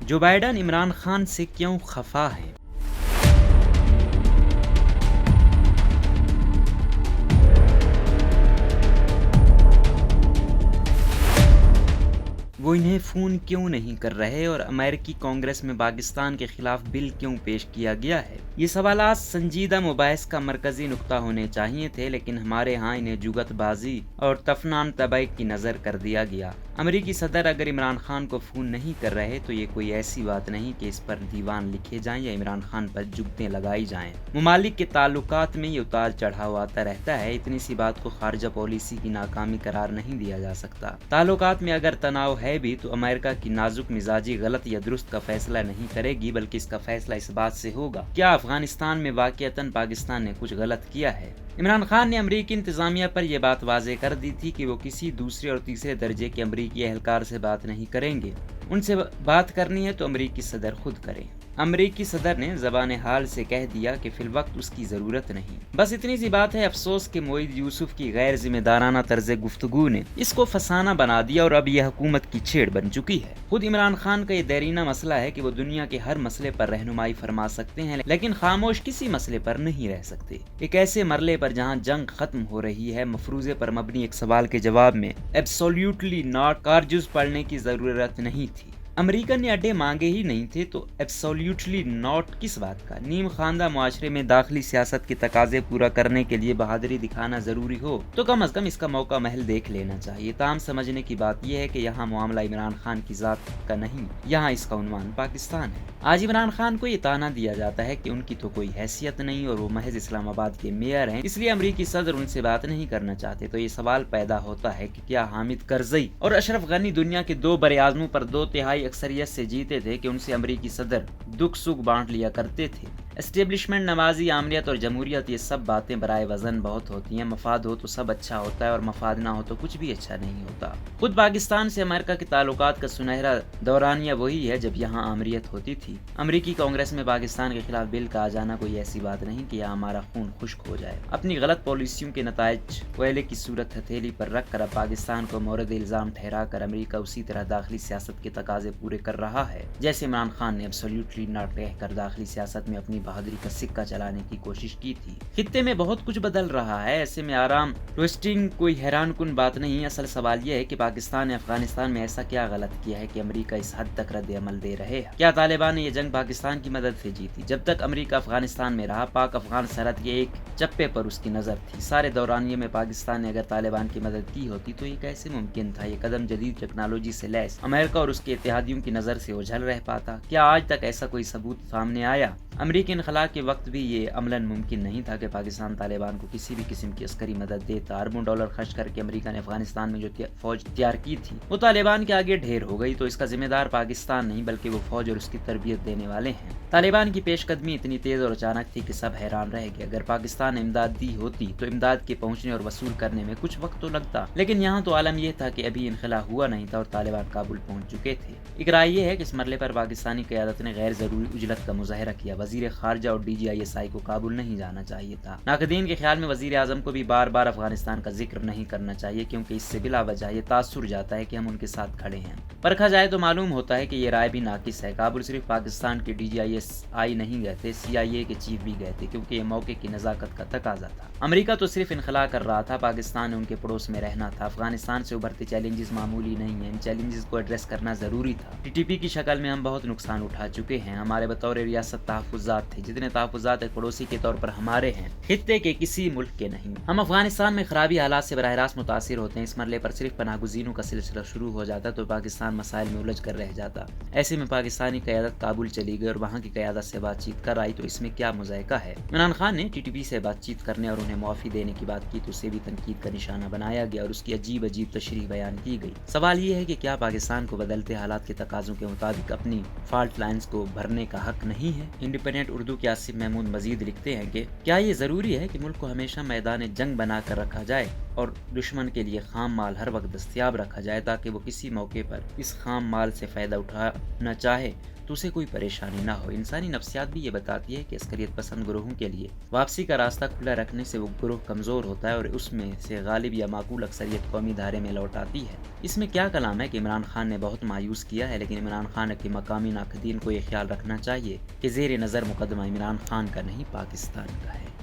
Joe Biden Imran Khan سے کیوں خفا ہیں؟ وہ انہیں فون کیوں نہیں کر رہے اور امریکی کانگریس میں پاکستان کے خلاف بل کیوں پیش کیا گیا ہے؟ یہ سوالات سنجیدہ مباحث کا مرکزی نقطہ ہونے چاہیے تھے، لیکن ہمارے ہاں انہیں جگت بازی اور طفنان طبع کی نظر کر دیا گیا۔ امریکی صدر اگر عمران خان کو فون نہیں کر رہے تو یہ کوئی ایسی بات نہیں کہ اس پر دیوان لکھے جائیں یا عمران خان پر جگتیں لگائی جائیں۔ ممالک کے تعلقات میں یہ اتار چڑھاؤ آتا رہتا ہے، اتنی سی بات کو خارجہ پالیسی کی ناکامی قرار نہیں دیا جا سکتا۔ تعلقات میں اگر تناؤ ہے بھی تو امریکہ کی نازک مزاجی غلط یا درست کا فیصلہ نہیں کرے گی، بلکہ اس کا فیصلہ اس بات سے ہوگا کیا افغانستان میں واقعتاً پاکستان نے کچھ غلط کیا ہے۔ عمران خان نے امریکی انتظامیہ پر یہ بات واضح کر دی تھی کہ وہ کسی دوسرے اور تیسرے درجے کے امریکی اہلکار سے بات نہیں کریں گے، ان سے بات کرنی ہے تو امریکی صدر خود کریں۔ امریکی صدر نے زبان حال سے کہہ دیا کہ فی الوقت اس کی ضرورت نہیں۔ بس اتنی سی بات ہے۔ افسوس کہ معید یوسف کی غیر ذمہ دارانہ طرز گفتگو نے اس کو فسانہ بنا دیا اور اب یہ حکومت کی چھیڑ بن چکی ہے۔ خود عمران خان کا یہ دیرینہ مسئلہ ہے کہ وہ دنیا کے ہر مسئلے پر رہنمائی فرما سکتے ہیں، لیکن خاموش کسی مسئلے پر نہیں رہ سکتے۔ ایک ایسے مرحلے پر جہاں جنگ ختم ہو رہی ہے، مفروضے پر مبنی ایک سوال کے جواب میں ایبسولوٹلی ناٹ کارجز پڑھنے کی ضرورت نہیں تھی۔ امریکہ نے اڈے مانگے ہی نہیں تھے تو ایبسولوٹلی ناٹ کس بات کا؟ نیم خواندہ معاشرے میں داخلی سیاست کے تقاضے پورا کرنے کے لیے بہادری دکھانا ضروری ہو تو کم از کم اس کا موقع محل دیکھ لینا چاہیے۔ تاہم سمجھنے کی بات یہ ہے کہ یہاں معاملہ عمران خان کی ذات کا نہیں، یہاں اس کا عنوان پاکستان ہے۔ آج عمران خان کو یہ طعنہ دیا جاتا ہے کہ ان کی تو کوئی حیثیت نہیں اور وہ محض اسلام آباد کے میئر ہیں، اس لیے امریکی صدر ان سے بات نہیں کرنا چاہتے۔ تو یہ سوال پیدا ہوتا ہے کہ کیا حامد کرزئی اور اشرف غنی دنیا کے دو بر اعظموں پر 2/3 اکثریت سے جیتے تھے کہ ان سے امریکی صدر دکھ سکھ بانٹ لیا کرتے تھے؟ اسٹیبلشمنٹ، نمازی، آمریت اور جمہوریت، یہ سب باتیں برائے وزن بہت ہوتی ہیں۔ مفاد ہو تو سب اچھا ہوتا ہے اور مفاد نہ ہو تو کچھ بھی اچھا نہیں ہوتا۔ خود پاکستان سے امریکہ کے تعلقات کا سنہرا دورانیہ وہی ہے جب یہاں آمریت ہوتی تھی۔ امریکی کانگریس میں پاکستان کے خلاف بل کا آ جانا کوئی ایسی بات نہیں کہ یہاں ہمارا خون خشک ہو جائے۔ اپنی غلط پالیسیوں کے نتائج کوئلے کی صورت ہتھیلی پر رکھ کر اب پاکستان کو مورد الزام ٹھہرا کر امریکہ اسی طرح داخلی سیاست کے تقاضے پورے کر رہا ہے جیسے عمران خان نے ایبسولوٹلی ناٹ کہہ کر داخلی سیاست میں اپنی بہادری کا سکہ چلانے کی کوشش کی تھی۔ خطے میں بہت کچھ بدل رہا ہے، ایسے میں آرام ٹوسٹنگ کوئی حیران کن بات نہیں۔ اصل سوال یہ ہے کہ پاکستان نے افغانستان میں ایسا کیا غلط کیا ہے کہ امریکہ اس حد تک رد عمل دے رہے ہیں؟ کیا طالبان نے یہ جنگ پاکستان کی مدد سے جیتی؟ جب تک امریکہ افغانستان میں رہا، پاک افغان سرحد کے ایک چپے پر اس کی نظر تھی۔ سارے دورانیے میں پاکستان نے اگر طالبان کی مدد کی ہوتی تو یہ کیسے ممکن تھا؟ یہ قدم جدید ٹیکنالوجی سے لیس امریکہ اور اس کے اتحادیوں کی نظر سے اوجھل رہ پاتا؟ کیا آج تک ایسا کوئی ثبوت سامنے آیا؟ امریکی انخلا کے وقت بھی یہ عملاً ممکن نہیں تھا کہ پاکستان طالبان کو کسی بھی قسم کی عسکری مدد دیتا۔ اربوں ڈالر خرچ کر کے امریکہ نے افغانستان میں جو فوج تیار کی تھی وہ طالبان کے آگے ڈھیر ہو گئی، تو اس کا ذمہ دار پاکستان نہیں بلکہ وہ فوج اور اس کی تربیت دینے والے ہیں۔ طالبان کی پیش قدمی اتنی تیز اور اچانک تھی کہ سب حیران رہ گئے۔ اگر پاکستان نے امداد دی ہوتی تو امداد کے پہنچنے اور وصول کرنے میں کچھ وقت تو لگتا، لیکن یہاں تو عالم یہ تھا کہ ابھی انخلا ہوا نہیں تھا اور طالبان کابل پہنچ چکے تھے۔ ایک رائے یہ ہے کہ اس مرحلے پر پاکستانی قیادت نے غیر ضروری عجلت کا مظاہرہ کیا۔ وزیر خارجہ اور DGISI کو کابل نہیں جانا چاہیے تھا۔ ناقدین کے خیال میں وزیر اعظم کو بھی بار بار افغانستان کا ذکر نہیں کرنا چاہیے، کیونکہ اس سے بلا وجہ یہ تاثر جاتا ہے کہ ہم ان کے ساتھ کھڑے ہیں۔ پرکھا جائے تو معلوم ہوتا ہے کہ یہ رائے بھی ناقص ہے۔ کابل صرف پاکستان کے DGISI نہیں گئے تھے، CIA کے چیف بھی گئے تھے، کیونکہ یہ موقع کی نزاکت کا تقاضا تھا۔ امریکہ تو صرف انخلا کر رہا تھا، پاکستان نے ان کے پڑوس میں رہنا تھا۔ افغانستان سے ابھرتے چیلنجز معمولی نہیں ہیں، ان چیلنجز کو ایڈریس کرنا ضروری تھا۔ TTP کی شکل میں ہم بہت نقصان اٹھا چکے ہیں۔ ہمارے بطور ریاست تحفظات تھے، جتنے تحفظات ایک پڑوسی کے طور پر ہمارے ہیں، خطے کے کسی ملک کے نہیں۔ ہم افغانستان میں خرابی حالات سے براہ راست متاثر ہوتے ہیں۔ اس مرحلے پر صرف پناہ گزینوں کا سلسلہ شروع ہو جاتا تو پاکستان مسائل میں الجھ کر رہ جاتا۔ ایسے میں پاکستانی قیادت کابل چلی گئی اور وہاں کی قیادت سے بات چیت کر آئی، تو اس میں کیا مذائقہ ہے؟ عمران خان نے TTP سے بات چیت کرنے اور انہیں معافی دینے کی بات کی تو اسے بھی تنقید کا نشانہ بنایا گیا اور اس کی عجیب تشریح بیان کی گئی۔ سوال یہ ہے کہ کیا پاکستان کو بدلتے حالات کے تقاضوں کے مطابق اپنی فالٹ لائنز کو بھرنے کا حق نہیں ہے؟ انڈیپینڈنٹ اردو کے آصف محمود مزید لکھتے ہیں کہ کیا یہ ضروری ہے کہ ملک کو ہمیشہ میدان جنگ بنا کر رکھا جائے اور دشمن کے لیے خام مال ہر وقت دستیاب رکھا جائے تاکہ وہ کسی موقع پر اس خام مال سے فائدہ اٹھانا چاہے تو اسے کوئی پریشانی نہ ہو۔ انسانی نفسیات بھی یہ بتاتی ہے کہ عسکریت پسند گروہوں کے لیے واپسی کا راستہ کھلا رکھنے سے وہ گروہ کمزور ہوتا ہے اور اس میں سے غالب یا معقول اکثریت قومی دھارے میں لوٹ آتی ہے۔ اس میں کیا کلام ہے کہ عمران خان نے بہت مایوس کیا ہے، لیکن عمران خان کے مقامی ناقدین کو یہ خیال رکھنا چاہیے کہ زیر نظر مقدمہ عمران خان کا نہیں، پاکستان کا ہے۔